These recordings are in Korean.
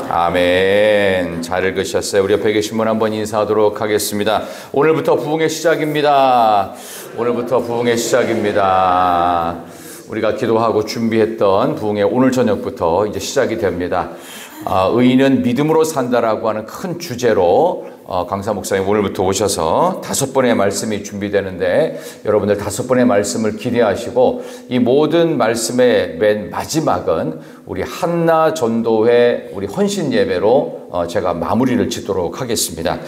아멘. 잘 읽으셨어요. 우리 옆에 계신 분 한번 인사하도록 하겠습니다. 오늘부터 부흥의 시작입니다. 오늘부터 부흥의 시작입니다. 우리가 기도하고 준비했던 부흥의 오늘 저녁부터 이제 시작이 됩니다. 의인은 믿음으로 산다라고 하는 큰 주제로 강사 목사님 오늘부터 오셔서 5번의 말씀이 준비되는데 여러분들 5번의 말씀을 기대하시고 이 모든 말씀의 맨 마지막은 우리 한나 전도회 우리 헌신 예배로 제가 마무리를 짓도록 하겠습니다.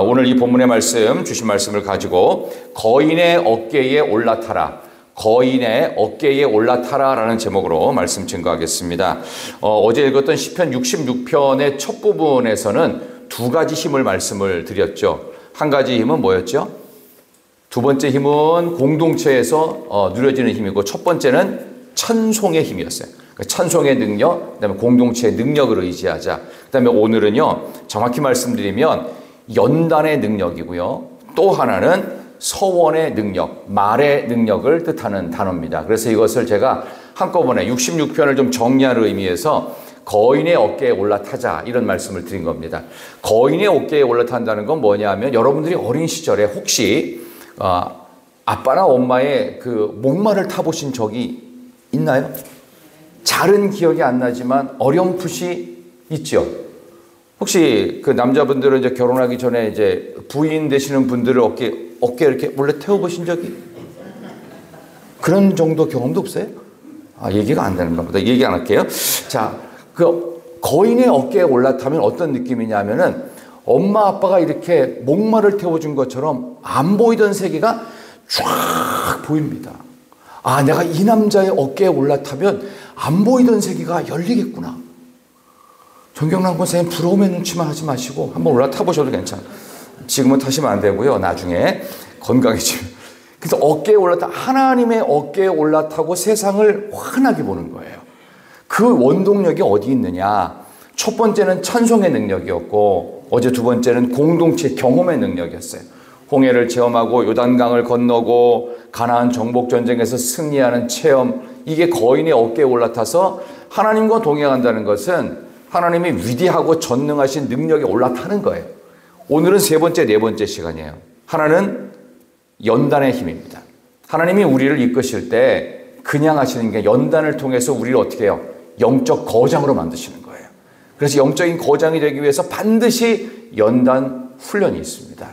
오늘 이 본문의 말씀 주신 말씀을 가지고 거인의 어깨에 올라타라, 거인의 어깨에 올라타라 라는 제목으로 말씀 증거하겠습니다. 어제 읽었던 시편 66편의 첫 부분에서는 두 가지 힘을 말씀을 드렸죠. 한 가지 힘은 뭐였죠? 두 번째 힘은 공동체에서 누려지는 힘이고 첫 번째는 찬송의 힘이었어요. 그러니까 찬송의 능력, 그다음에 공동체의 능력을 의지하자. 그다음에 오늘은요, 정확히 말씀드리면 연단의 능력이고요. 또 하나는 서원의 능력, 말의 능력을 뜻하는 단어입니다. 그래서 이것을 제가 한꺼번에 66편을 좀 정리하는 의미에서 거인의 어깨에 올라타자 이런 말씀을 드린 겁니다. 거인의 어깨에 올라탄다는 건 뭐냐면 여러분들이 어린 시절에 혹시 아빠나 엄마의 그 목마를 타보신 적이 있나요? 잘은 기억이 안 나지만 어렴풋이 있죠. 혹시 그 남자분들은 이제 결혼하기 전에 이제 부인 되시는 분들을 어깨 이렇게 몰래 태워보신 적이 그런 정도 경험도 없어요? 얘기가 안 되는가 보다. 얘기 안 할게요. 자, 그 거인의 어깨에 올라타면 어떤 느낌이냐면은 엄마 아빠가 이렇게 목마를 태워준 것처럼 안 보이던 세계가 쫙 보입니다. 내가 이 남자의 어깨에 올라타면 안 보이던 세계가 열리겠구나. 정경남 권사님 부러움의 눈치만 하지 마시고 한번 올라타 보셔도 괜찮아요. 지금은 타시면 안 되고요. 나중에 건강해지면. 그래서 어깨에 올라타, 하나님의 어깨에 올라타고 세상을 환하게 보는 거예요. 그 원동력이 어디 있느냐? 첫 번째는 찬송의 능력이었고 어제 두 번째는 공동체 경험의 능력이었어요. 홍해를 체험하고 요단강을 건너고 가나안 정복 전쟁에서 승리하는 체험, 이게 거인의 어깨에 올라타서 하나님과 동행한다는 것은 하나님이 위대하고 전능하신 능력에 올라타는 거예요. 오늘은 세 번째, 네 번째 시간이에요. 하나는 연단의 힘입니다. 하나님이 우리를 이끄실 때 그냥 하시는 게 연단을 통해서 우리를 어떻게 해요? 영적 거장으로 만드시는 거예요. 그래서 영적인 거장이 되기 위해서 반드시 연단 훈련이 있습니다.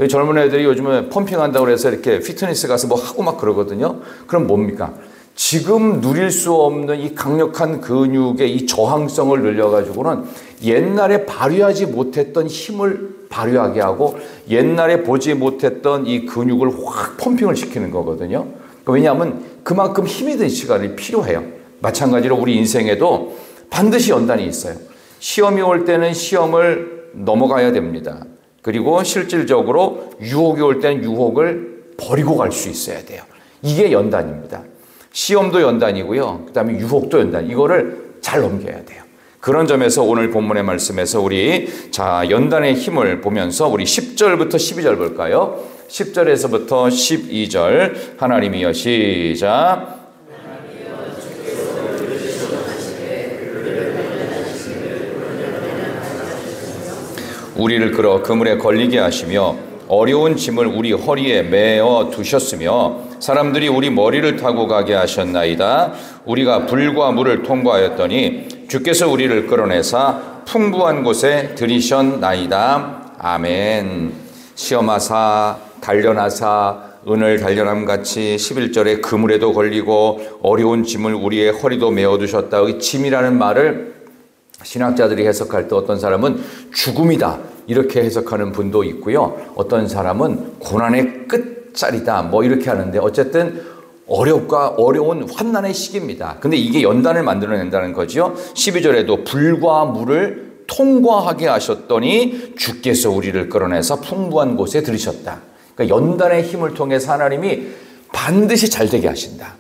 젊은 애들이 요즘에 펌핑한다고 해서 이렇게 피트니스 가서 뭐 하고 막 그러거든요. 그럼 뭡니까? 지금 누릴 수 없는 이 강력한 근육의 이 저항성을 늘려가지고는 옛날에 발휘하지 못했던 힘을 발휘하게 하고 옛날에 보지 못했던 이 근육을 확 펌핑을 시키는 거거든요. 왜냐하면 그만큼 힘이 든 시간이 필요해요. 마찬가지로 우리 인생에도 반드시 연단이 있어요. 시험이 올 때는 시험을 넘어가야 됩니다. 그리고 실질적으로 유혹이 올 때는 유혹을 버리고 갈 수 있어야 돼요. 이게 연단입니다. 시험도 연단이고요. 그 다음에 유혹도 연단. 이거를 잘 넘겨야 돼요. 그런 점에서 오늘 본문의 말씀에서 우리 연단의 힘을 보면서 우리 10절부터 12절 볼까요? 10절에서부터 12절 하나님이여 시작. 우리를 끌어 그물에 걸리게 하시며 어려운 짐을 우리 허리에 메어 두셨으며 사람들이 우리 머리를 타고 가게 하셨나이다. 우리가 불과 물을 통과하였더니 주께서 우리를 끌어내사 풍부한 곳에 들이셨나이다. 아멘. 시험하사 단련하사 은을 단련함같이 11절에 그물에도 걸리고 어려운 짐을 우리의 허리도 메어두셨다. 여기 짐이라는 말을 신학자들이 해석할 때 어떤 사람은 죽음이다 이렇게 해석하는 분도 있고요. 어떤 사람은 고난의 끝자리다 뭐 이렇게 하는데 어쨌든 어려운 환난의 시기입니다. 근데 이게 연단을 만들어낸다는 거죠. 12절에도 불과 물을 통과하게 하셨더니 주께서 우리를 끌어내서 풍부한 곳에 들이셨다. 그러니까 연단의 힘을 통해서 하나님이 반드시 잘되게 하신다.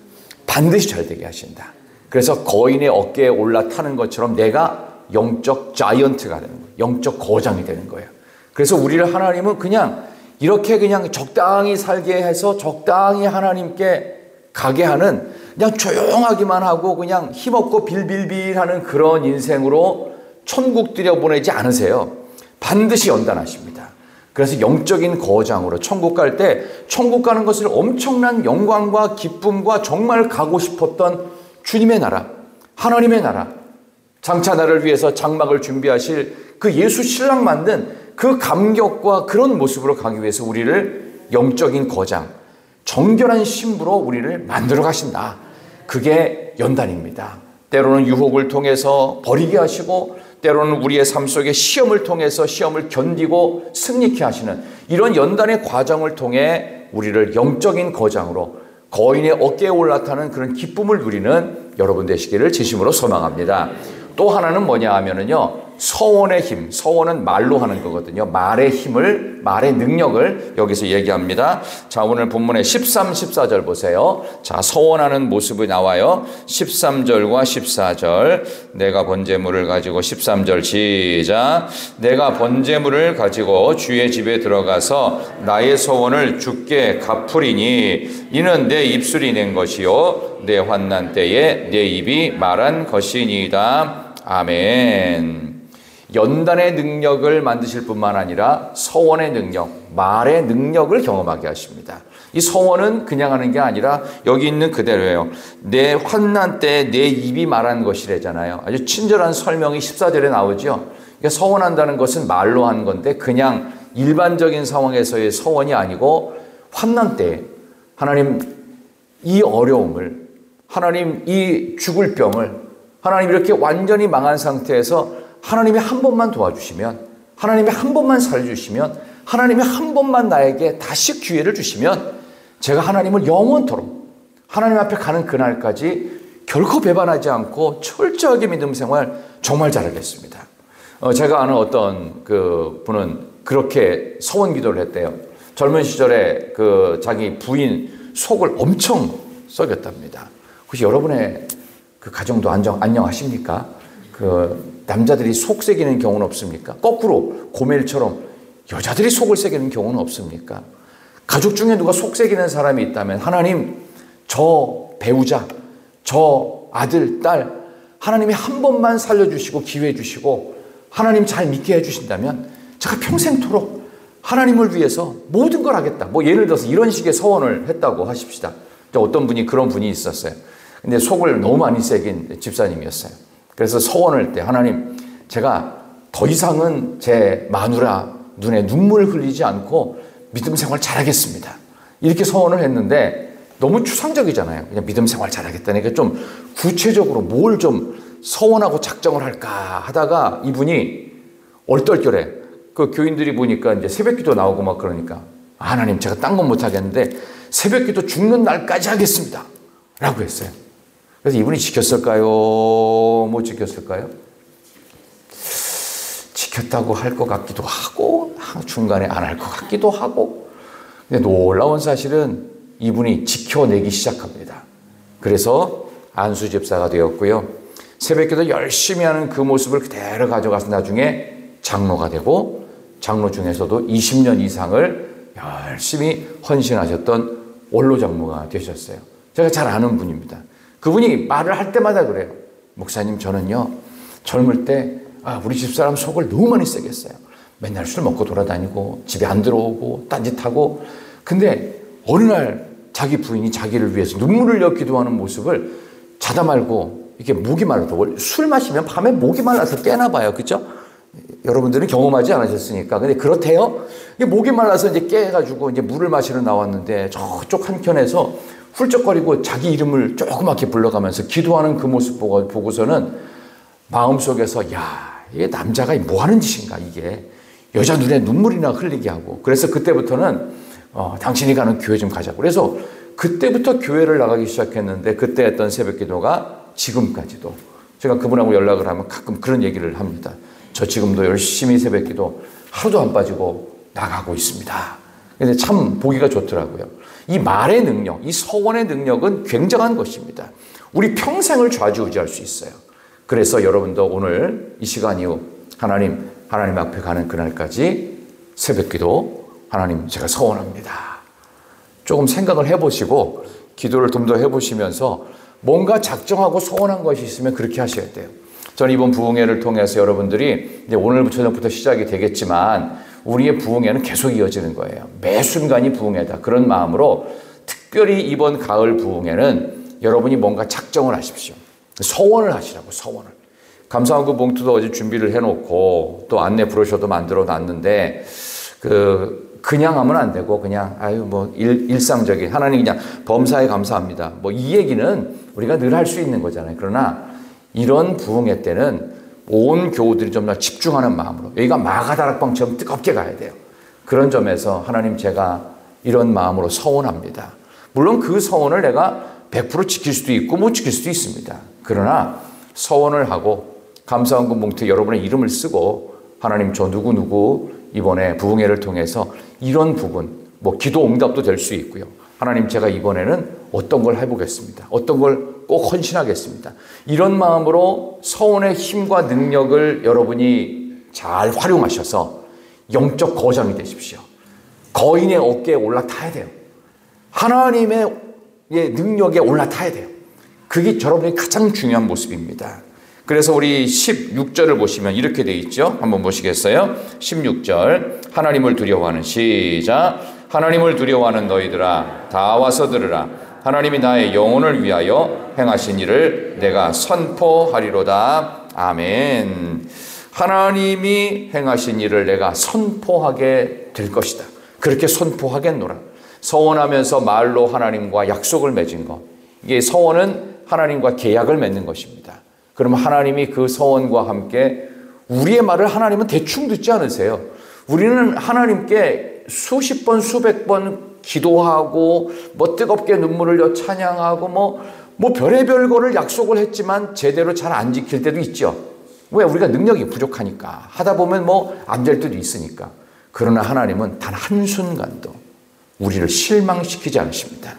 반드시 잘되게 하신다. 그래서 거인의 어깨에 올라타는 것처럼 내가 영적 자이언트가 되는 거예요. 영적 거장이 되는 거예요. 그래서 우리를 하나님은 그냥 이렇게 그냥 적당히 살게 해서 적당히 하나님께 가게 하는 그냥 조용하기만 하고 그냥 힘없고 빌빌빌 하는 그런 인생으로 천국 들여보내지 않으세요. 반드시 연단하십니다. 그래서 영적인 거장으로 천국 갈 때 천국 가는 것을 엄청난 영광과 기쁨과 정말 가고 싶었던 주님의 나라, 하나님의 나라, 장차 나를 위해서 장막을 준비하실 그 예수 신랑 만든 그 감격과 그런 모습으로 가기 위해서 우리를 영적인 거장, 정결한 신부로 우리를 만들어 가신다. 그게 연단입니다. 때로는 유혹을 통해서 버리게 하시고 때로는 우리의 삶 속에 시험을 통해서 시험을 견디고 승리케 하시는 이런 연단의 과정을 통해 우리를 영적인 거장으로 거인의 어깨에 올라타는 그런 기쁨을 누리는 여러분 되시기를 진심으로 소망합니다. 또 하나는 뭐냐 하면은요, 서원의 힘. 서원은 말로 하는 거거든요. 말의 힘을, 말의 능력을 여기서 얘기합니다. 자, 오늘 본문의 13, 14절 보세요. 자, 서원하는 모습이 나와요. 13절과 14절. 내가 번제물을 가지고 13절 시작. 내가 번제물을 가지고 주의 집에 들어가서 나의 서원을 주께 갚으리니 이는 내 입술이 낸 것이요 내 환난 때에 내 입이 말한 것이니이다. 아멘. 연단의 능력을 만드실 뿐만 아니라 서원의 능력, 말의 능력을 경험하게 하십니다. 이 서원은 그냥 하는 게 아니라 여기 있는 그대로예요. 내 환난 때 내 입이 말한 것이래잖아요. 아주 친절한 설명이 14절에 나오죠. 그러니까 서원한다는 것은 말로 하는 건데 그냥 일반적인 상황에서의 서원이 아니고 환난 때 하나님 이 어려움을, 하나님 이 죽을 병을, 하나님 이렇게 완전히 망한 상태에서 하나님이 한 번만 도와주시면, 하나님이 한 번만 살려주시면, 하나님이 한 번만 나에게 다시 기회를 주시면 제가 하나님을 영원토록 하나님 앞에 가는 그날까지 결코 배반하지 않고 철저하게 믿음 생활 정말 잘하겠습니다. 제가 아는 어떤 그 분은 그렇게 서원 기도를 했대요. 젊은 시절에 그 자기 부인 속을 엄청 썩였답니다. 혹시 여러분의 그 가정도 안녕하십니까? 그 남자들이 속 새기는 경우는 없습니까? 거꾸로 고멜처럼 여자들이 속을 새기는 경우는 없습니까? 가족 중에 누가 속 새기는 사람이 있다면 하나님, 저 배우자, 저 아들, 딸 하나님이 한 번만 살려주시고 기회 주시고 하나님 잘 믿게 해주신다면 제가 평생토록 하나님을 위해서 모든 걸 하겠다. 뭐 예를 들어서 이런 식의 서원을 했다고 하십시다. 어떤 분이 그런 분이 있었어요. 근데 속을 너무 많이 새긴 집사님이었어요. 그래서 서원할 때 하나님, 제가 더 이상은 제 마누라 눈에 눈물 흘리지 않고 믿음 생활 잘하겠습니다. 이렇게 서원을 했는데 너무 추상적이잖아요. 그냥 믿음 생활 잘하겠다니까 좀 구체적으로 뭘 좀 서원하고 작정을 할까 하다가 이분이 얼떨결에 그 교인들이 보니까 이제 새벽기도 나오고 막 그러니까 하나님, 제가 딴 건 못하겠는데 새벽기도 죽는 날까지 하겠습니다 라고 했어요. 그래서 이분이 지켰을까요? 못 지켰을까요? 지켰다고 할 것 같기도 하고 중간에 안 할 것 같기도 하고. 근데 놀라운 사실은 이분이 지켜내기 시작합니다. 그래서 안수 집사가 되었고요. 새벽기도 열심히 하는 그 모습을 그대로 가져가서 나중에 장로가 되고 장로 중에서도 20년 이상을 열심히 헌신하셨던 원로 장로가 되셨어요. 제가 잘 아는 분입니다. 그분이 말을 할 때마다 그래요. 목사님, 저는요 젊을 때 우리 집사람 속을 너무 많이 새겼어요. 맨날 술 먹고 돌아다니고 집에 안 들어오고 딴짓하고. 근데 어느 날 자기 부인이 자기를 위해서 눈물을 흘려 기도하는 모습을 자다 말고 이렇게 목이 말라서, 술 마시면 밤에 목이 말라서 깨나 봐요. 그렇죠? 여러분들은 경험하지 않으셨으니까. 근데 그렇대요. 목이 말라서 이제 깨가지고 이제 물을 마시러 나왔는데 저쪽 한켠에서 훌쩍거리고 자기 이름을 조그맣게 불러가면서 기도하는 그 모습 보고서는 마음속에서 이게 남자가 뭐 하는 짓인가, 이게 여자 눈에 눈물이나 흘리게 하고. 그래서 그때부터는 당신이 가는 교회 좀 가자고. 그래서 그때부터 교회를 나가기 시작했는데 그때 했던 새벽 기도가 지금까지도, 제가 그분하고 연락을 하면 가끔 그런 얘기를 합니다. 저 지금도 열심히 새벽 기도 하루도 안 빠지고 나가고 있습니다. 근데 참 보기가 좋더라고요. 이 말의 능력, 이 서원의 능력은 굉장한 것입니다. 우리 평생을 좌지우지할 수 있어요. 그래서 여러분도 오늘 이 시간 이후 하나님 앞에 가는 그날까지 새벽기도, 하나님 제가 서원합니다. 조금 생각을 해보시고 기도를 좀 더 해보시면서 뭔가 작정하고 서원한 것이 있으면 그렇게 하셔야 돼요. 저는 이번 부흥회를 통해서 여러분들이 이제 오늘부터 저녁부터 시작이 되겠지만 우리의 부흥회는 계속 이어지는 거예요. 매 순간이 부흥회다. 그런 마음으로 특별히 이번 가을 부흥회는 여러분이 뭔가 작정을 하십시오. 서원을 하시라고, 서원을. 감사원금 봉투도 어제 준비를 해놓고 또 안내 브로셔도 만들어 놨는데 그냥 하면 안 되고 그냥 일상적인 하나님 그냥 범사에 감사합니다. 이 얘기는 우리가 늘 할 수 있는 거잖아요. 그러나 이런 부흥회 때는 온 교우들이 좀 더 집중하는 마음으로 여기가 마가다락방처럼 뜨겁게 가야 돼요. 그런 점에서 하나님 제가 이런 마음으로 서원합니다. 물론 그 서원을 내가 100% 지킬 수도 있고 못 지킬 수도 있습니다. 그러나 서원을 하고 감사원금 봉투에 여러분의 이름을 쓰고 하나님 저 누구누구 이번에 부흥회를 통해서 이런 부분 기도 응답도 될 수 있고요. 하나님 제가 이번에는 어떤 걸 해보겠습니다. 어떤 걸 꼭 헌신하겠습니다. 이런 마음으로 서원의 힘과 능력을 여러분이 잘 활용하셔서 영적 거장이 되십시오. 거인의 어깨에 올라타야 돼요. 하나님의 능력에 올라타야 돼요. 그게 여러분의 가장 중요한 모습입니다. 그래서 우리 16절을 보시면 이렇게 되어 있죠. 한번 보시겠어요? 16절 하나님을 두려워하는 시작. 하나님을 두려워하는 너희들아 다 와서 들으라. 하나님이 나의 영혼을 위하여 행하신 일을 내가 선포하리로다. 아멘. 하나님이 행하신 일을 내가 선포하게 될 것이다. 그렇게 선포하겠노라. 서원하면서 말로 하나님과 약속을 맺은 것. 이게 서원은 하나님과 계약을 맺는 것입니다. 그러면 하나님이 그 서원과 함께 우리의 말을 하나님은 대충 듣지 않으세요. 우리는 하나님께 수십 번, 수백 번 기도하고 뜨겁게 눈물을 흘려 찬양하고 별의별 거를 약속을 했지만 제대로 잘 안 지킬 때도 있죠. 왜? 우리가 능력이 부족하니까. 하다 보면 안 될 때도 있으니까. 그러나 하나님은 단 한순간도 우리를 실망시키지 않으십니다.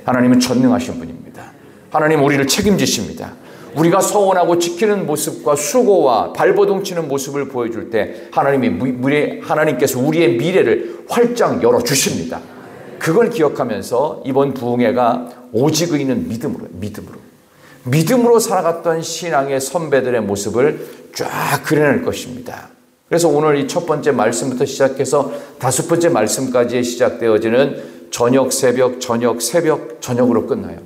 하나님은 전능하신 분입니다. 하나님 우리를 책임지십니다. 우리가 서원하고 지키는 모습과 수고와 발버둥 치는 모습을 보여줄 때 하나님께서 우리의 미래를 활짝 열어주십니다. 그걸 기억하면서 이번 부흥회가 오직 의인은 믿음으로 살아갔던 신앙의 선배들의 모습을 쫙 그려낼 것입니다. 그래서 오늘 이 첫 번째 말씀부터 시작해서 다섯 번째 말씀까지 시작되어지는 저녁, 새벽, 저녁, 새벽, 저녁으로 끝나요.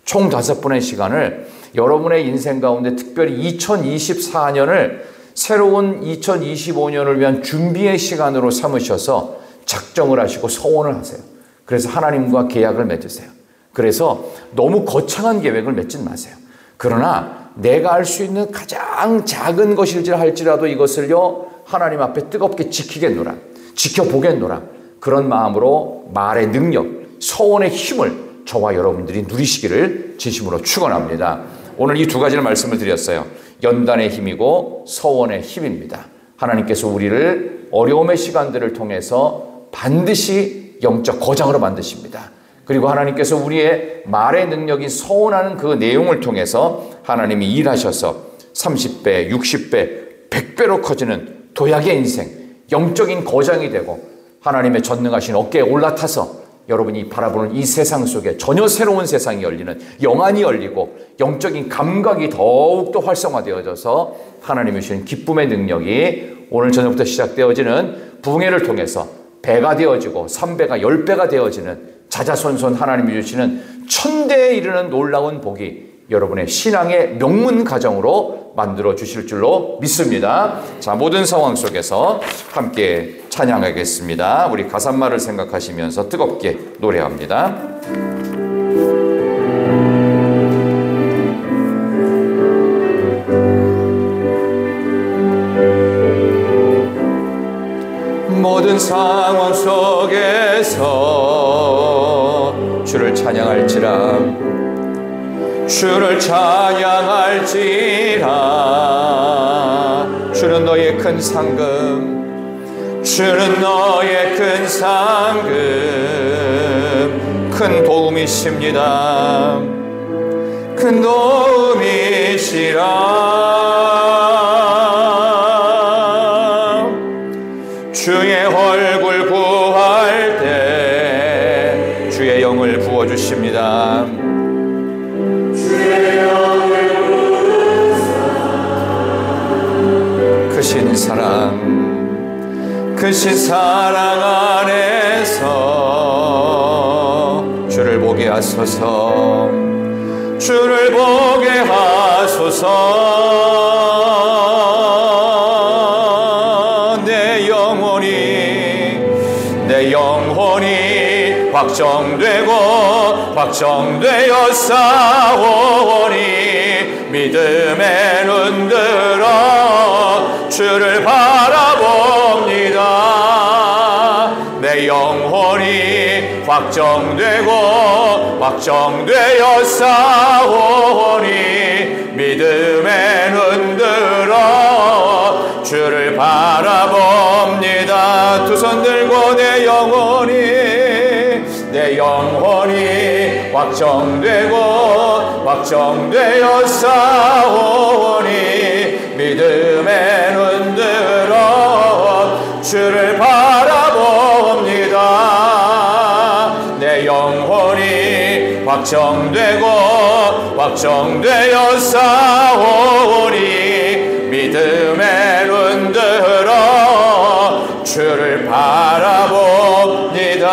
총 5번의 시간을 여러분의 인생 가운데 특별히 2024년을 새로운 2025년을 위한 준비의 시간으로 삼으셔서 작정을 하시고 서원을 하세요. 그래서 하나님과 계약을 맺으세요. 그래서 너무 거창한 계획을 맺진 마세요. 그러나 내가 할 수 있는 가장 작은 것일지라도 이것을요 하나님 앞에 뜨겁게 지켜보겠노라. 그런 마음으로 말의 능력, 서원의 힘을 저와 여러분들이 누리시기를 진심으로 축원합니다. 오늘 이 두 가지를 말씀을 드렸어요. 연단의 힘이고 서원의 힘입니다. 하나님께서 우리를 어려움의 시간들을 통해서 반드시 영적 거장으로 만드십니다. 그리고 하나님께서 우리의 말의 능력인 서원하는 그 내용을 통해서 하나님이 일하셔서 30배, 60배, 100배로 커지는 도약의 인생, 영적인 거장이 되고 하나님의 전능하신 어깨에 올라타서 여러분이 바라보는 이 세상 속에 전혀 새로운 세상이 열리는, 영안이 열리고 영적인 감각이 더욱더 활성화되어져서 하나님이 주신 기쁨의 능력이 오늘 저녁부터 시작되어지는 부흥회를 통해서 배가 되어지고 3배가 10배가 되어지는 자자손손 하나님이 주시는 1000대에 이르는 놀라운 복이 여러분의 신앙의 명문 가정으로 만들어 주실 줄로 믿습니다. 자, 모든 상황 속에서 함께 찬양하겠습니다. 우리 가사말을 생각하시면서 뜨겁게 노래합니다. 모든 상황 속에서 주를 찬양할지라 주는 너의 큰 상급, 주는 너의 큰 상급, 큰 도움이십니다. 큰 도움이시라. 주의 얼굴 구할 때 주의 영을 부어주십니다. 주의 영을 부으사 크신 사랑, 크신 사랑 안에서 주를 보게 하소서, 주를 보게 하소서. 내 영혼이 확정되고 확정되어 싸우니 믿음에 눈들어 주를 바라봅니다. 내 영혼이 확정되고 확정되어 싸우니 믿음에 눈들어 주를 바라봅니다. 두 손 들고 내 영혼이 확정되고 확정되어 싸우니 믿음에 눈들어 주를 바라봅니다. 내 영혼이 확정되고 확정되어 싸우니 믿음에 눈들어 주를 바라봅니다.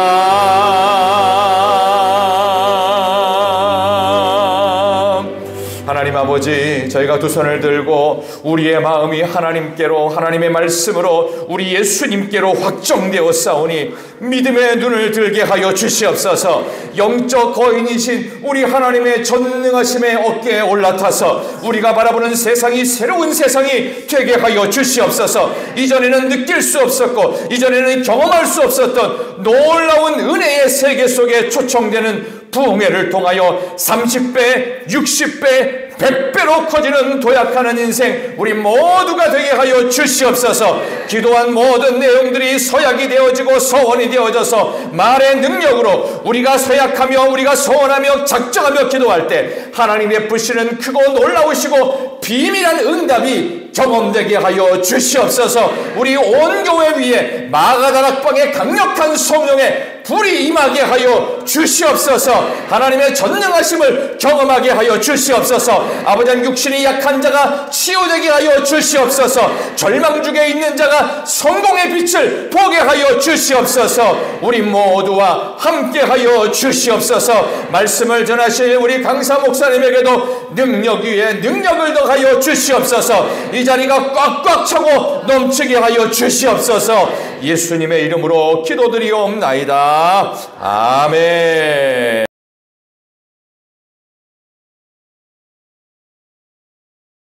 하나님 아버지, 저희가 두 손을 들고 우리의 마음이 하나님께로, 하나님의 말씀으로 우리 예수님께로 확정되어 싸우니 믿음의 눈을 들게 하여 주시옵소서. 영적 거인이신 우리 하나님의 전능하심의 어깨에 올라타서 우리가 바라보는 세상이 새로운 세상이 되게 하여 주시옵소서. 이전에는 느낄 수 없었고 이전에는 경험할 수 없었던 놀라운 은혜의 세계 속에 초청되는 부흥회를 통하여 30배, 60배, 100배로 커지는 도약하는 인생 우리 모두가 되게 하여 주시옵소서. 기도한 모든 내용들이 서약이 되어지고 서원이 되어져서 말의 능력으로 우리가 서약하며 우리가 서원하며 작정하며 기도할 때 하나님 베푸시는 크고 놀라우시고 비밀한 응답이 경험되게 하여 주시옵소서. 우리 온 교회 위에 마가다락방의 강력한 성령의 불이 임하게 하여 주시옵소서. 하나님의 전능하심을 경험하게 하여 주시옵소서. 아버지, 육신이 약한 자가 치유되게 하여 주시옵소서. 절망 중에 있는 자가 성공의 빛을 보게 하여 주시옵소서. 우리 모두와 함께 하여 주시옵소서. 말씀을 전하실 우리 강사 목사님에게도 능력 위에 능력을 더하여 주시옵소서. 이 자리가 꽉꽉 차고 넘치게 하여 주시옵소서. 예수님의 이름으로 기도드리옵나이다. 아멘.